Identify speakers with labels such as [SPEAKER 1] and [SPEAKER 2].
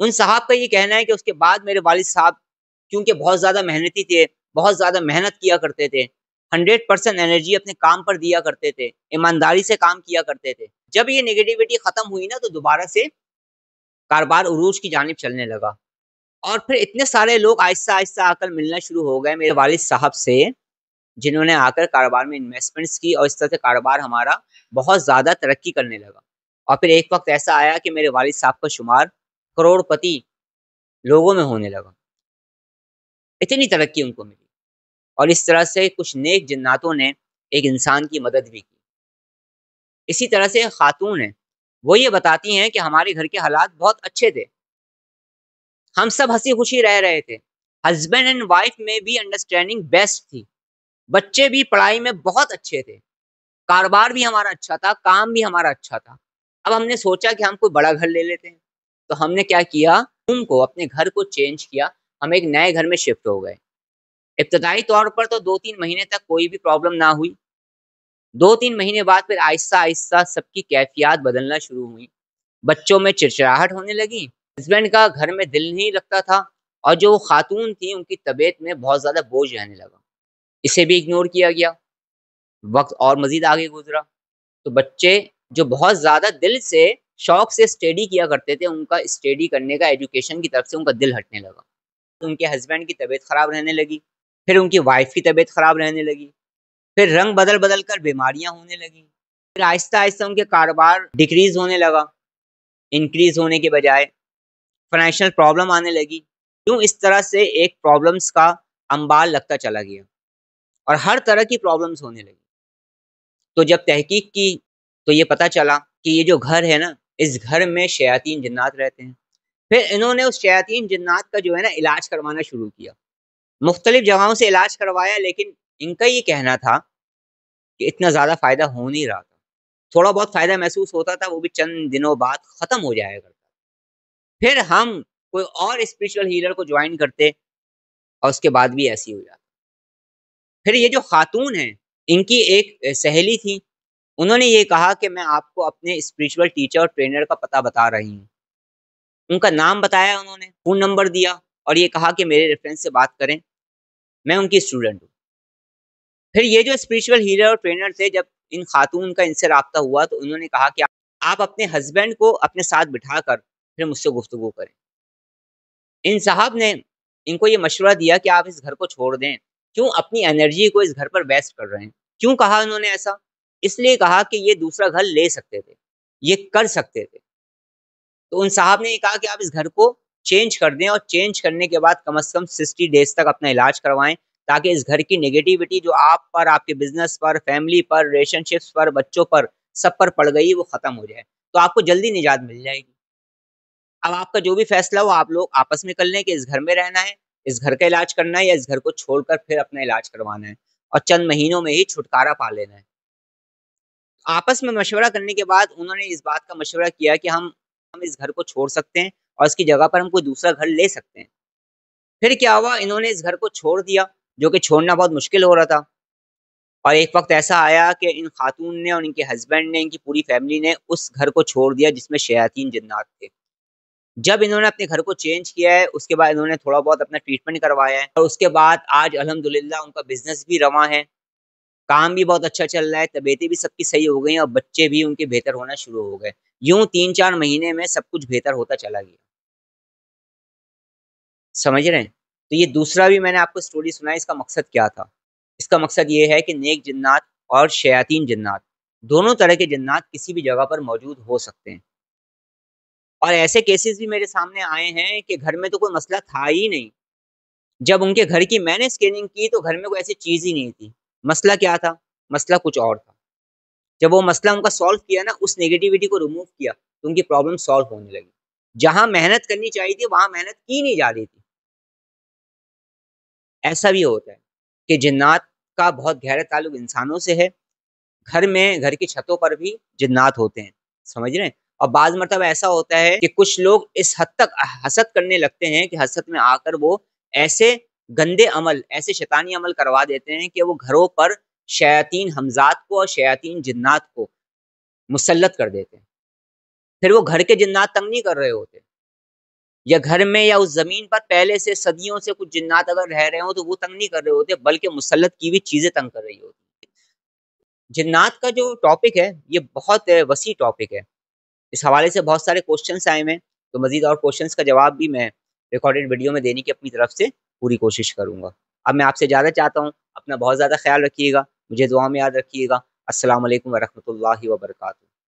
[SPEAKER 1] ان صاحب کا یہ کہنا ہے کہ اس کے بعد میرے والد صاحب کیونکہ بہت زیادہ محنتی تھے، بہت زیادہ محنت کیا کرتے تھے، 100% انرجی اپنے کام پر دیا کرتے تھے، ایمانداری سے کام کیا کرتے تھے، جب یہ نیگیٹیوٹی ختم ہوئی نا تو دوبارہ سے کاروبار عروج کی جانب چلنے لگا، اور پھر اتنے سارے لوگ آہستہ آہستہ آ کر ملنا شروع ہو گئے میرے والد صاحب سے، جنہوں نے آ کر کاروبار میں انویسٹمنٹس کی، اور اس طرح سے کاروبار ہمارا بہت زیادہ ترقی کرنے لگا، اور پھر ایک وقت ایسا آیا کہ میرے والد صاحب کا شمار کروڑ پتی لوگوں میں ہونے لگا، اتنی ترقی ان کو ملی، اور اس طرح سے کچھ نیک جناتوں نے ایک انسان کی مدد بھی کی۔ اسی طرح سے خاتون ہیں، وہ یہ بتاتی ہیں کہ ہمارے گھر کے حالات بہت اچھے تھے، ہم سب ہنسی خوشی رہ رہے تھے، ہسبینڈ اینڈ وائف میں بھی انڈرسٹینڈنگ بیسٹ تھی، بچے بھی پڑھائی میں بہت اچھے تھے، کاروبار بھی ہمارا اچھا تھا، کام بھی ہمارا اچھا تھا۔ اب ہم نے سوچا کہ ہم کوئی بڑا گھر لے لیتے ہیں، تو ہم نے کیا کیا، ان کو اپنے گھر کو چینج کیا، ہم ایک نئے گھر میں شفٹ ہو گئے۔ ابتدائی طور پر تو 2-3 مہینے تک کوئی بھی پرابلم نہ ہوئی، 2-3 مہینے بعد پھر آہستہ آہستہ سب کی کیفیات بدلنا شروع ہوئی، بچوں میں چڑچڑاہٹ ہونے لگی، ہسبینڈ کا گھر میں دل نہیں لگتا تھا، اور جو خاتون تھی ان کی طبیعت میں بہت زیادہ بوجھ رہنے لگا، اسے بھی اگنور کیا گیا، وقت اور مزید آگے گزرا، تو بچے جو بہت زیادہ دل سے شوق سے اسٹڈی کیا کرتے تھے، ان کا اسٹڈی کرنے کا ایجوکیشن کی طرف سے ان کا دل ہٹنے لگا، ان کے ہسبینڈ کی طبیعت خراب رہنے لگی، پھر ان کی وائف کی طبیعت خراب رہنے لگی، پھر رنگ بدل بدل کر بیماریاں ہونے لگی، پھر آہستہ آہستہ ان کے کاروبار ڈیکریز ہونے لگا، انکریز ہونے کے بجائے فائنینشیل پرابلم آنے لگی، کیوں اس طرح سے ایک پرابلمس کا انبار لگتا چلا گیا، اور ہر طرح کی پرابلمس ہونے لگی۔ تو جب تحقیق کی تو یہ پتہ چلا کہ یہ جو گھر ہے نا، اس گھر میں شیاطین جنات رہتے ہیں۔ پھر انہوں نے اس شیاطین جنات کا جو ہے نا علاج کروانا شروع کیا، مختلف جگہوں سے علاج کروایا، لیکن ان کا یہ کہنا تھا کہ اتنا زیادہ فائدہ ہو نہیں رہا تھا، تھوڑا بہت فائدہ محسوس ہوتا تھا، وہ بھی چند دنوں بعد ختم ہو جایا کرتا، پھر ہم کوئی اور اسپرچل ہیلر کو جوائن کرتے، اور اس کے بعد بھی ایسی ہو جاتا۔ پھر یہ جو خاتون ہیں، ان کی ایک سہیلی تھی، انہوں نے یہ کہا کہ میں آپ کو اپنے اسپرچل ٹیچر اور ٹرینر کا پتہ بتا رہی ہوں، ان کا نام بتایا، انہوں نے فون نمبر دیا، اور یہ کہا کہ میرے ریفرنس سے بات کریں، میں ان کی اسٹوڈنٹ ہوں۔ پھر یہ جو اسپرچل ہیلر اور ٹرینر تھے، جب ان خاتون کا ان سے رابطہ ہوا تو انہوں نے کہا کہ آپ اپنے ہسبینڈ کو اپنے ساتھ بٹھا کر پھر مجھ سے گفتگو کریں۔ ان صاحب نے ان کو یہ مشورہ دیا کہ آپ اس گھر کو چھوڑ دیں، کیوں اپنی انرجی کو اس گھر پر ویسٹ کر رہے ہیں؟ کیوں کہا انہوں نے ایسا؟ اس لیے کہا کہ یہ دوسرا گھر لے سکتے تھے، یہ کر سکتے تھے، تو ان صاحب نے یہ کہا کہ آپ اس گھر کو چینج کر دیں، اور چینج کرنے کے بعد کم از کم 60 ڈیز تک اپنا علاج کروائیں، تاکہ اس گھر کی نیگیٹیوٹی جو آپ پر، آپ کے بزنس پر، فیملی پر، ریلیشن شپس پر، بچوں پر، سب پر پڑ گئی، وہ ختم ہو جائے، تو آپ کو جلدی نجات مل جائے گی۔ اب آپ کا جو بھی فیصلہ ہو آپ لوگ آپس میں کر لیں کہ اس گھر میں رہنا ہے، اس گھر کا علاج کرنا ہے، یا اس گھر کو چھوڑ کر پھر اپنا علاج کروانا ہے، اور چند مہینوں میں ہی چھٹکارا پا لینا ہے۔ آپس میں مشورہ کرنے کے بعد انہوں نے اس بات کا مشورہ کیا کہ ہم اس گھر کو چھوڑ سکتے ہیں، اور اس کی جگہ پر ہم کوئی دوسرا گھر لے سکتے ہیں۔ پھر کیا ہوا، انہوں نے اس گھر کو چھوڑ دیا، جو کہ چھوڑنا بہت مشکل ہو رہا تھا، اور ایک وقت ایسا آیا کہ ان خاتون نے اور ان کے ہسبینڈ نے، ان کی پوری فیملی نے اس گھر کو چھوڑ دیا جس میں شیاطین جنات تھے۔ جب انہوں نے اپنے گھر کو چینج کیا ہے، اس کے بعد انہوں نے تھوڑا بہت اپنا ٹریٹمنٹ کروایا ہے، اور اس کے بعد آج الحمدللہ ان کا بزنس بھی رواں ہے، کام بھی بہت اچھا چل رہا ہے، طبیعتیں بھی سب کی صحیح ہو گئی ہیں، اور بچے بھی ان کے بہتر ہونا شروع ہو گئے، یوں 3-4 مہینے میں سب کچھ بہتر ہوتا چلا گیا۔ سمجھ رہے ہیں؟ تو یہ دوسرا بھی میں نے آپ کو سٹوری سنائی، اس کا مقصد کیا تھا؟ اس کا مقصد یہ ہے کہ نیک جنات اور شیاطین جنات، دونوں طرح کے جنات کسی بھی جگہ پر موجود ہو سکتے ہیں، اور ایسے کیسز بھی میرے سامنے آئے ہیں کہ گھر میں تو کوئی مسئلہ تھا ہی نہیں، جب ان کے گھر کی میں نے اسکیننگ کی تو گھر میں کوئی ایسی چیز ہی نہیں تھی، مسئلہ کیا تھا؟ مسئلہ کچھ اور تھا۔ جب وہ مسئلہ ان کا سالو کیا نا، اس نیگیٹیوٹی کو ریموو کیا، تو ان کی پرابلم سالو ہونے لگی، جہاں محنت کرنی چاہیے تھی وہاں محنت کی نہیں جا رہی تھی۔ ایسا بھی ہوتا ہے کہ جنات کا بہت گہرا تعلق انسانوں سے ہے، گھر میں، گھر کی چھتوں پر بھی جنات ہوتے ہیں، سمجھ رہے ہیں؟ اور بعض مرتبہ ایسا ہوتا ہے کہ کچھ لوگ اس حد تک حسد کرنے لگتے ہیں کہ حسد میں آ کر وہ ایسے گندے عمل، ایسے شیطانی عمل کروا دیتے ہیں کہ وہ گھروں پر شیاطین حمزات کو اور شیاطین جنات کو مسلط کر دیتے ہیں، پھر وہ گھر کے جنات تنگ نہیں کر رہے ہوتے، یا گھر میں یا اس زمین پر پہلے سے صدیوں سے کچھ جنات اگر رہ رہے ہوں تو وہ تنگ نہیں کر رہے ہوتے، بلکہ مسلط کی ہوئی چیزیں تنگ کر رہی ہوتی۔ جنات کا جو ٹاپک ہے یہ بہت وسیع ٹاپک ہے، اس حوالے سے بہت سارے کوشچنس آئے ہیں، تو مزید اور کوشچنس کا جواب بھی میں ریکارڈڈ ویڈیو میں دینے کی اپنی طرف سے پوری کوشش کروں گا۔ اب میں آپ سے اجازت چاہتا ہوں، اپنا بہت زیادہ خیال رکھیے گا، مجھے دعا میں یاد رکھیے گا۔ السلام علیکم ورحمۃ اللہ وبرکاتہ۔